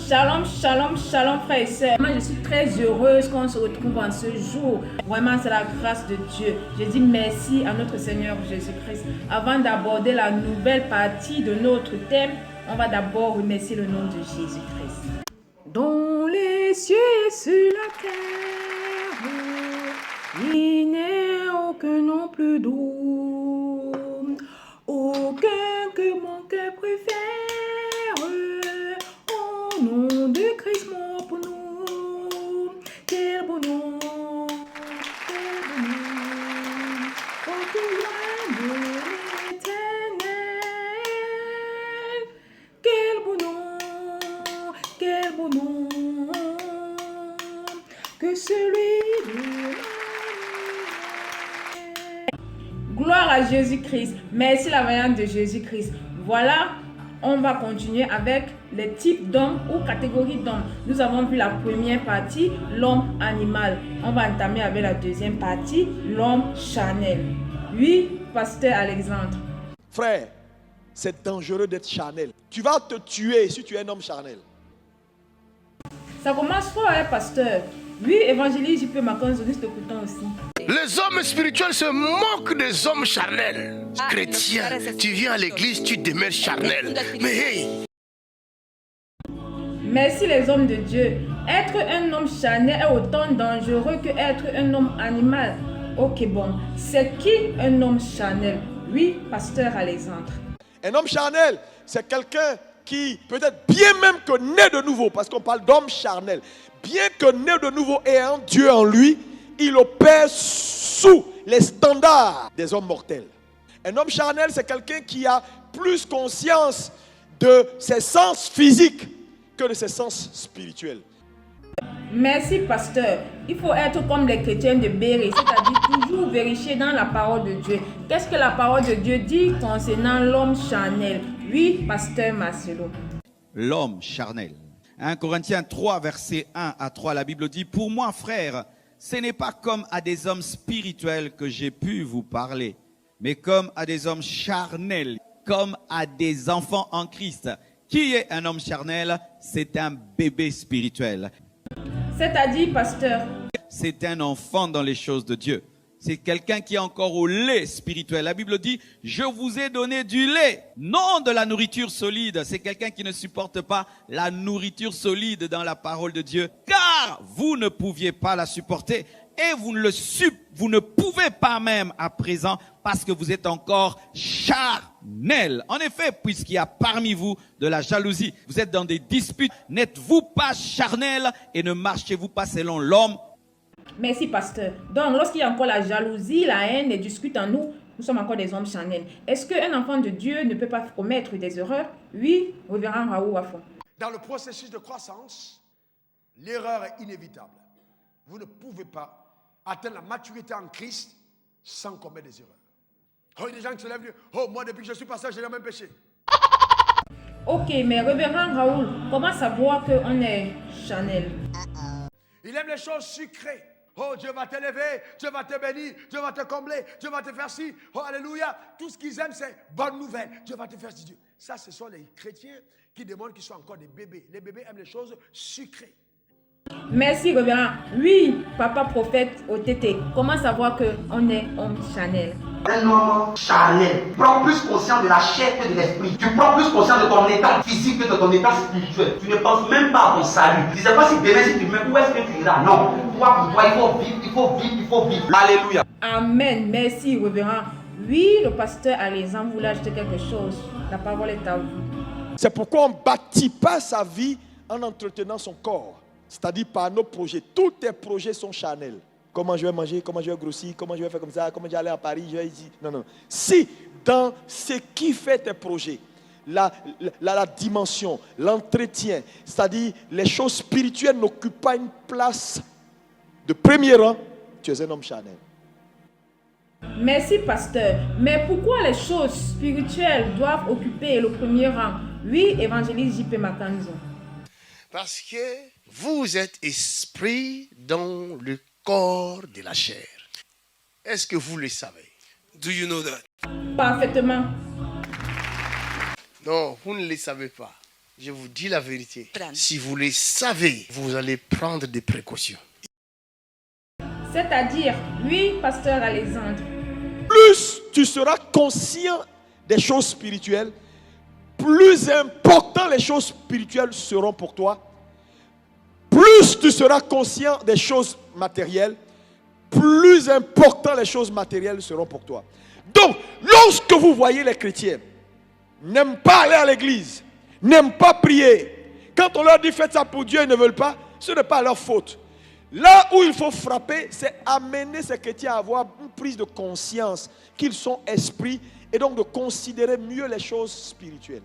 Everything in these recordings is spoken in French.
Shalom, shalom, shalom frères et sœurs. Moi je suis très heureuse qu'on se retrouve en ce jour. Vraiment c'est la grâce de Dieu. Je dis merci à notre Seigneur Jésus-Christ. Avant d'aborder la nouvelle partie de notre thème, on va d'abord remercier le nom de Jésus-Christ. Dans les cieux et sur la terre, il n'est aucun nom plus doux, aucun que mon cœur préfère. Au nom de Christ mort pour nous, quel beau nom, quel beau nom, oh que loin de l'éternel, quel beau nom, quel beau nom, que celui de Gloire à Jésus-Christ. Merci la variante de Jésus-Christ. Voilà, on va continuer avec les types d'hommes ou catégories d'hommes. Nous avons vu la première partie, l'homme animal. On va entamer avec la deuxième partie, l'homme charnel. Oui, pasteur Alexandre. Frère, c'est dangereux d'être charnel. Tu vas te tuer si tu es un homme charnel. Ça commence fort, hein, pasteur. Oui, évangéliste, je peux m'accorder, nous t'écoutons aussi. Les hommes spirituels se moquent des hommes charnels. Chrétien, tu viens à l'église, tu demeures charnel. Mais hey! Merci les hommes de Dieu. Être un homme charnel est autant dangereux que être un homme animal. Ok, bon. C'est qui un homme charnel? Oui, pasteur Alexandre. Un homme charnel, c'est quelqu'un qui, peut-être bien même que né de nouveau, parce qu'on parle d'homme charnel, bien que né de nouveau ayant Dieu en lui, il opère sous les standards des hommes mortels. Un homme charnel, c'est quelqu'un qui a plus conscience de ses sens physiques que de ses sens spirituels. Merci, pasteur. Il faut être comme les chrétiens de Béret, c'est-à-dire toujours vérifier dans la parole de Dieu. Qu'est-ce que la parole de Dieu dit concernant l'homme charnel? Oui, pasteur Marcelo. L'homme charnel. 1 Corinthiens 3, verset 1 à 3, la Bible dit « Pour moi, frère, ce n'est pas comme à des hommes spirituels que j'ai pu vous parler, mais comme à des hommes charnels, comme à des enfants en Christ. » Qui est un homme charnel? C'est un bébé spirituel. C'est-à-dire, pasteur? C'est un enfant dans les choses de Dieu. C'est quelqu'un qui est encore au lait spirituel. La Bible dit, je vous ai donné du lait, non de la nourriture solide. C'est quelqu'un qui ne supporte pas la nourriture solide dans la parole de Dieu, car vous ne pouviez pas la supporter et vous ne pouvez pas même à présent parce que vous êtes encore charnel. En effet, puisqu'il y a parmi vous de la jalousie, vous êtes dans des disputes, n'êtes-vous pas charnel et ne marchez-vous pas selon l'homme? Merci, pasteur. Donc, lorsqu'il y a encore la jalousie, la haine, les disputes en nous, nous sommes encore des hommes charnels. Est-ce qu'un enfant de Dieu ne peut pas commettre des erreurs? Oui, révérend Raoult Wafon. Dans le processus de croissance, l'erreur est inévitable. Vous ne pouvez pas atteindre la maturité en Christ sans commettre des erreurs. Oh, il y a des gens qui se lèvent et disent, oh, moi depuis que je suis pasteur, j'ai jamais péché. Ok, mais révérend Raoult, comment savoir qu'on est charnel? Il aime les choses sucrées. Oh, Dieu va t'élever, Dieu va te bénir, Dieu va te combler, Dieu va te faire ci. Oh, alléluia. Tout ce qu'ils aiment, c'est bonne nouvelle. Dieu va te faire ci. Dieu. Ça, ce sont les chrétiens qui demandent qu'ils soient encore des bébés. Les bébés aiment les choses sucrées. Merci, révérend. Oui, papa prophète OTT, comment savoir qu'on est homme charnel? Un homme charnel prend plus conscience de la chair que de l'esprit. Tu prends plus conscience de ton état physique que de ton état spirituel. Tu ne penses même pas à ton salut. Tu ne sais pas si demain, si tu meurs, où est-ce que tu iras? Non. Pour toi, il faut vivre, il faut vivre, il faut vivre. Alléluia. Amen. Merci, révérend. Oui, le pasteur Alexandre voulait ajouter quelque chose. La parole est à vous. C'est pourquoi on ne bâtit pas sa vie en entretenant son corps. C'est-à-dire par nos projets. Tous tes projets sont charnels. Comment je vais manger, comment je vais grossir, comment je vais faire comme ça, comment je vais aller à Paris, je vais ici. Non, non. Si dans ce qui fait tes projets, la dimension, l'entretien, c'est-à-dire les choses spirituelles n'occupent pas une place de premier rang, tu es un homme charnel. Merci, pasteur. Mais pourquoi les choses spirituelles doivent occuper le premier rang? Oui, évangéliste J.P. Makanzo. Parce que vous êtes esprit dans le corps de la chair. Est-ce que vous le savez? Do you know that? Parfaitement. Non, vous ne le savez pas. Je vous dis la vérité. Si vous les savez, vous allez prendre des précautions. C'est-à-dire, oui, pasteur Alexandre. Plus tu seras conscient des choses spirituelles, plus important les choses spirituelles seront pour toi. Plus tu seras conscient des choses matérielles, plus important les choses matérielles seront pour toi. Donc, lorsque vous voyez les chrétiens n'aiment pas aller à l'église, n'aiment pas prier, quand on leur dit faites ça pour Dieu, ils ne veulent pas, ce n'est pas leur faute. Là où il faut frapper, c'est amener ces chrétiens à avoir une prise de conscience qu'ils sont esprits et donc de considérer mieux les choses spirituelles.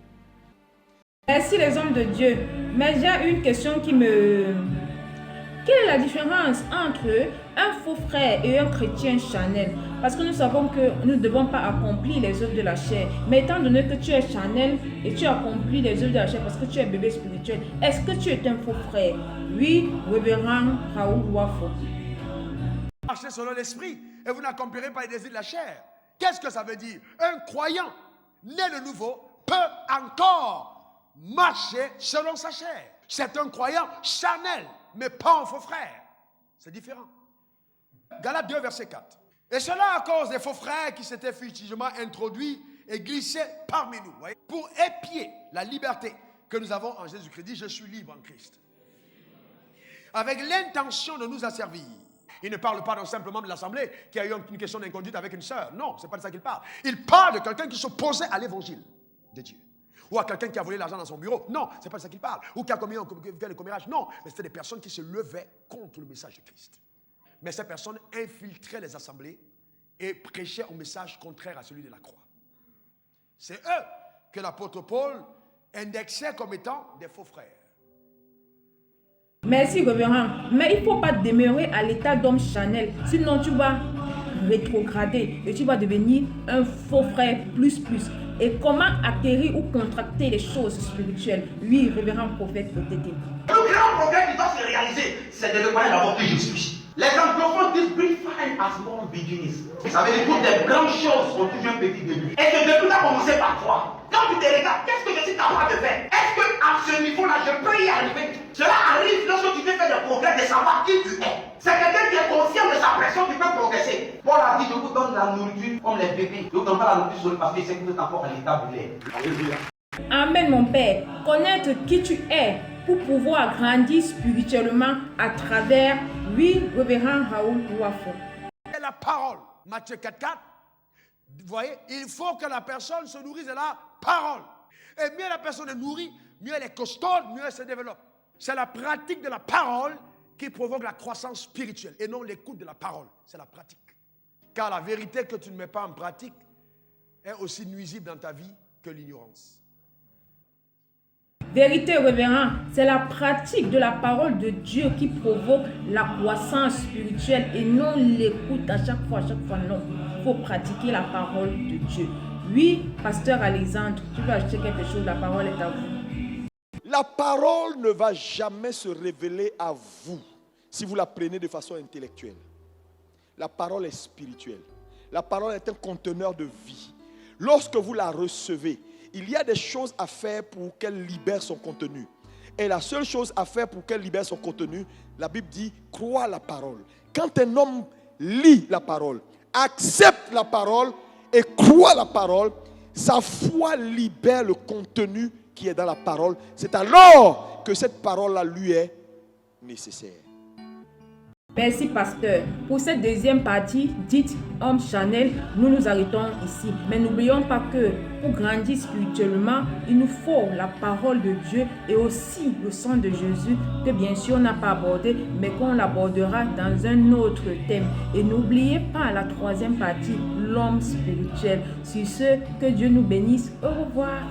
Merci les hommes de Dieu. Mais j'ai une question qui me... Quelle est la différence entre un faux frère et un chrétien charnel? Parce que nous savons que nous ne devons pas accomplir les œuvres de la chair. Mais étant donné que tu es charnel et tu accomplis les œuvres de la chair parce que tu es bébé spirituel, est-ce que tu es un faux frère? Oui, révérend Raoul Wafo. Marchez selon l'esprit et vous n'accomplirez pas les désirs de la chair. Qu'est-ce que ça veut dire? Un croyant né de nouveau peut encore marcher selon sa chair. C'est un croyant charnel, mais pas un faux frère. C'est différent. Galates 2, verset 4. Et cela à cause des faux frères qui s'étaient futilement introduits et glissés parmi nous. Voyez, pour épier la liberté que nous avons en Jésus-Christ. Dit, je suis libre en Christ. Avec l'intention de nous asservir. Il ne parle pas donc simplement de l'assemblée qui a eu une question d'inconduite avec une sœur. Non, ce n'est pas de ça qu'il parle. Il parle de quelqu'un qui s'opposait à l'évangile de Dieu. Ou à quelqu'un qui a volé l'argent dans son bureau. Non, ce n'est pas de ça qu'il parle. Ou qui a commis un commérage. Non, mais c'était des personnes qui se levaient contre le message de Christ. Mais ces personnes infiltraient les assemblées et prêchaient un message contraire à celui de la croix. C'est eux que l'apôtre Paul indexait comme étant des faux frères. Merci, révérend. Mais il ne faut pas demeurer à l'état d'homme charnel. Sinon, tu vas rétrograder et tu vas devenir un faux frère plus. Et comment atterrir ou contracter les choses spirituelles? Oui, révérend prophète OTT. Le grand progrès qui doit se réaliser, c'est de reconnaître d'abord qui je suis. Les anglophones disent big fine as small beginnings. Vous savez, toutes les grandes choses ont toujours un petit début. Et ce début a commencé par toi. Quand tu te regardes, qu'est-ce que je suis capable de faire? Est-ce qu'à ce niveau-là, je peux y arriver? Cela arrive lorsque tu fais le progrès de savoir qui tu es. C'est quelqu'un qui est conscient de sa pression qui peut progresser. Paul a dit, je vous donne la nourriture comme les bébés. Je ne vous donne pas la nourriture sur parce que c'est que vous êtes encore à l'état de lait. Alléluia. Amen, mon Père. Connaître qui tu es pour pouvoir grandir spirituellement à travers, oui, révérend Raoul Wafo. C'est la parole. Matthieu 4,4. Vous voyez, il faut que la personne se nourrisse de la parole. Et mieux la personne est nourrie, mieux elle est costaude, mieux elle se développe. C'est la pratique de la parole qui provoque la croissance spirituelle et non l'écoute de la parole. C'est la pratique. Car la vérité que tu ne mets pas en pratique est aussi nuisible dans ta vie que l'ignorance. Vérité, révérend, c'est la pratique de la parole de Dieu qui provoque la croissance spirituelle et non l'écoute à chaque fois, non. Il faut pratiquer la parole de Dieu. Oui, pasteur Alexandre, tu veux ajouter quelque chose, la parole est à vous. La parole ne va jamais se révéler à vous si vous la prenez de façon intellectuelle. La parole est spirituelle. La parole est un conteneur de vie. Lorsque vous la recevez, il y a des choses à faire pour qu'elle libère son contenu. Et la seule chose à faire pour qu'elle libère son contenu, la Bible dit, crois la parole. Quand un homme lit la parole, accepte la parole et croit la parole, sa foi libère le contenu qui est dans la parole. C'est alors que cette parole-là lui est nécessaire. Merci, pasteur. Pour cette deuxième partie, dite homme charnel, nous nous arrêtons ici. Mais n'oublions pas que pour grandir spirituellement, il nous faut la parole de Dieu et aussi le sang de Jésus, que bien sûr on n'a pas abordé, mais qu'on l'abordera dans un autre thème. Et n'oubliez pas la troisième partie, l'homme spirituel. Sur ce, que Dieu nous bénisse. Au revoir.